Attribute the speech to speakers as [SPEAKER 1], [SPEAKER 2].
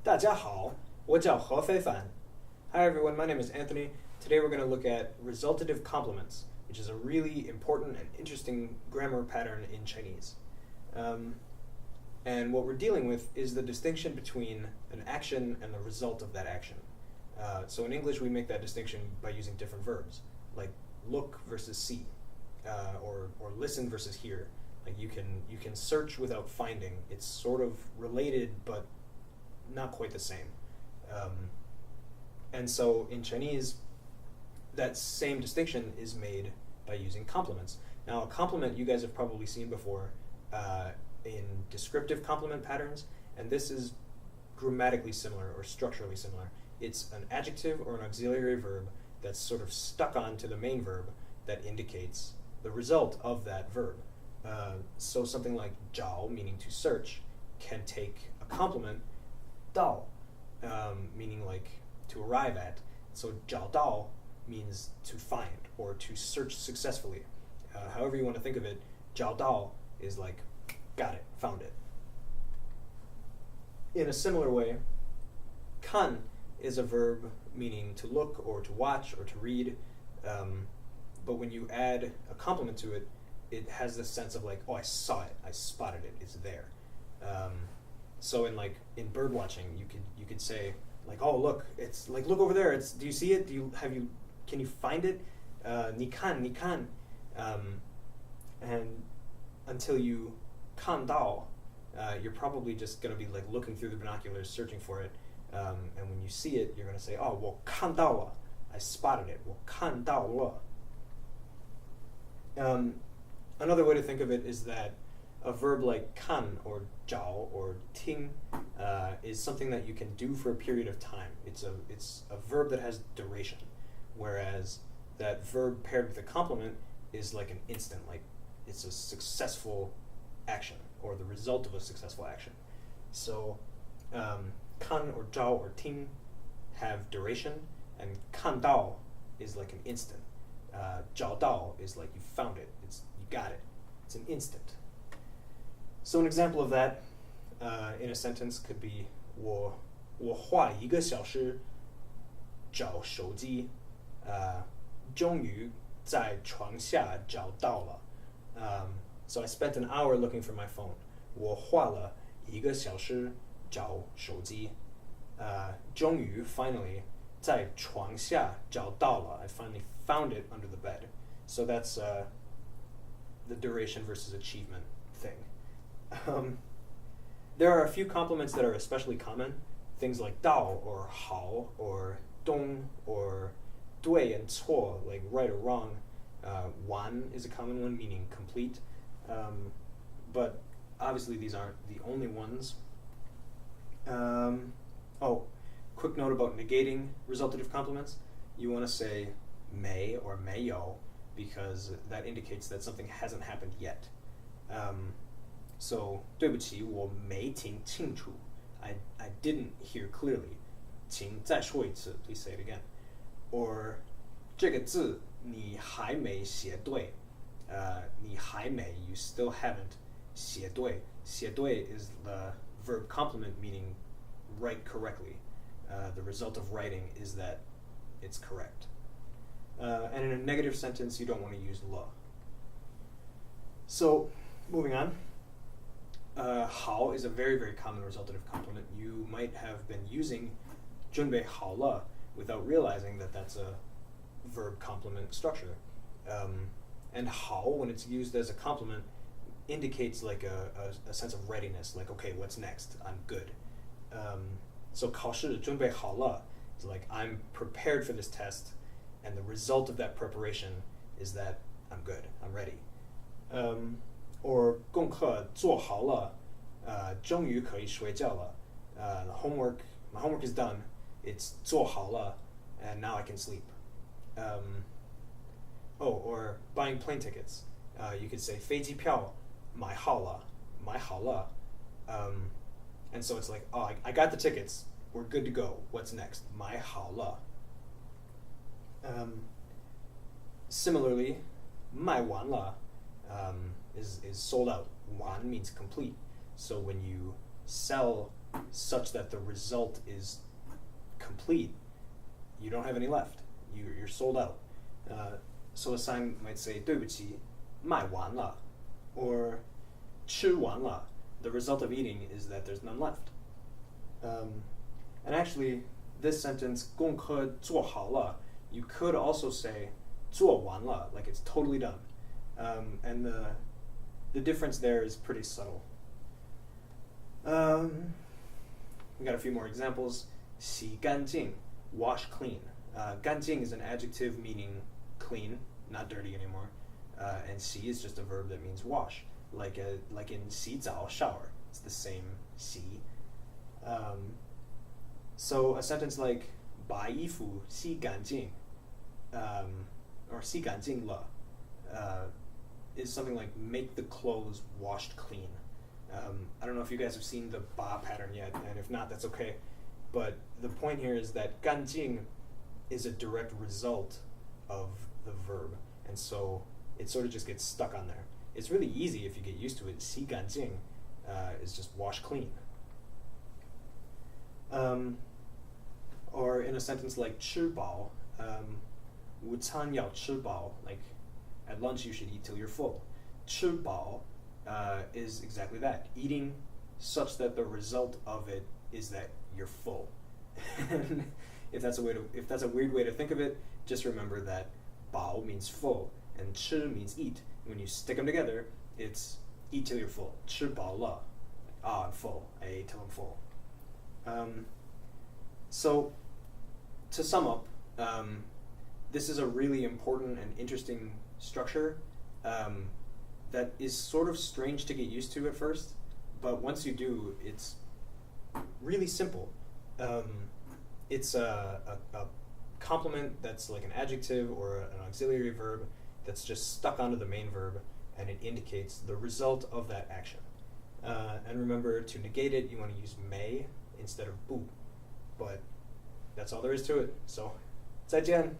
[SPEAKER 1] 大家好，我叫何非凡. Hi everyone, my name is Anthony. Today we're going to look at resultative complements, which is a really important and interesting grammar pattern in Chinese. And what we're dealing with is the distinction between an action and the result of that action. So in English we make that distinction by using different verbs, like look versus see, or listen versus hear. Like you can search without finding. It's sort of related, but not quite the same. And so in Chinese, that same distinction is made by using complements. Now, a complement you guys have probably seen before in descriptive complement patterns, and this is grammatically similar or structurally similar. It's an adjective or an auxiliary verb that's sort of stuck onto the main verb that indicates the result of that verb. So something like 找, meaning to search, can take a complement 到, meaning like to arrive at. So 找到 means to find or to search successfully. However you want to think of it, 找到 is like got it, found it. In a similar way, 看 is a verb meaning to look or to watch or to read, but when you add a complement to it, it has this sense of like, oh, I saw it, I spotted it, it's there. So in bird watching, you could say like, oh look, it's like, look over there, do you see it? Can you find it? 你看, and until you 看到, you're probably just going to be like looking through the binoculars searching for it, and when you see it, you're going to say, oh, 我看到了, I spotted it, 我看到了. Another way to think of it is that a verb like 看 or 找 or 听 is something that you can do for a period of time. It's a verb that has duration, whereas that verb paired with a complement is like an instant, like it's a successful action or the result of a successful action. So 看 or 找 or 听 have duration, and 看到 is like an instant. 找到 is like you found it, you got it, it's an instant. So an example of that in a sentence could be 我花1个小时找手机，终于在床下找到了。So I spent an hour looking for my phone. 我花了1个小时找手机，终于 finally 在床下找到了. I finally found it under the bed. So that's the duration versus achievement thing. There are a few complements that are especially common, things like 到 or 好 or 东 or 对 and 错, like right or wrong. 完 is a common one, meaning complete. But obviously these aren't the only ones. Quick note about negating resultative complements. You want to say 没 or 没有 because that indicates that something hasn't happened yet. So 对不起，我没听清楚. I didn't hear clearly. 请再说一次. Please say it again. Or 这个字你还没写对. 你还没, you still haven't. 写对. 写对 is the verb complement meaning write correctly. The result of writing is that it's correct. And in a negative sentence, you don't want to use 了. So, moving on. 好 is a very, very common resultative complement. You might have been using 准备好了 without realizing that that's a verb complement structure. And 好, when it's used as a complement, indicates like a sense of readiness, like, okay, what's next? I'm good. So 考试准备好了 is like, I'm prepared for this test, and the result of that preparation is that I'm good, I'm ready. Or 功课做好了, 终于可以睡觉了. My homework is done, it's 做好了, and now I can sleep. Or buying plane tickets. You could say 飞机票买好了. And so it's like, oh, I got the tickets, we're good to go, what's next? 买好了. Similarly, 卖完了 is sold out. 完 means complete. So when you sell such that the result is complete, you don't have any left. You're sold out. So a sign might say 对不起,卖完了, or 吃完了. The result of eating is that there's none left. And actually, this sentence 功课做好了, you could also say 做完了, like it's totally done. And the difference there is pretty subtle. We got a few more examples. 洗干净, wash clean. 干净 is an adjective meaning clean, not dirty anymore. And 洗 is just a verb that means wash, like in 洗澡, shower. It's the same 洗. So a sentence like 把衣服洗干净, or 洗干净了, is something like make the clothes washed clean. I don't know if you guys have seen the ba pattern yet, and if not, that's okay. But the point here is that 干净 is a direct result of the verb, and so it sort of just gets stuck on there. It's really easy if you get used to it. 洗干净 is just wash clean. Or in a sentence like 吃饱, 午餐要吃饱, like at lunch you should eat till you're full. 吃饱 is exactly that, eating such that the result of it is that you're full. if that's a weird way to think of it, just remember that 饱 means full and 吃 means eat. When you stick them together, it's eat till you're full. 吃饱了, I'm full. I ate till I'm full. So, to sum up, this is a really important and interesting structure that is sort of strange to get used to at first, but once you do, it's really simple. It's a complement that's like an adjective or an auxiliary verb that's just stuck onto the main verb, and it indicates the result of that action. And remember, to negate it, you want to use may instead of bu. But that's all there is to it. So, 再见.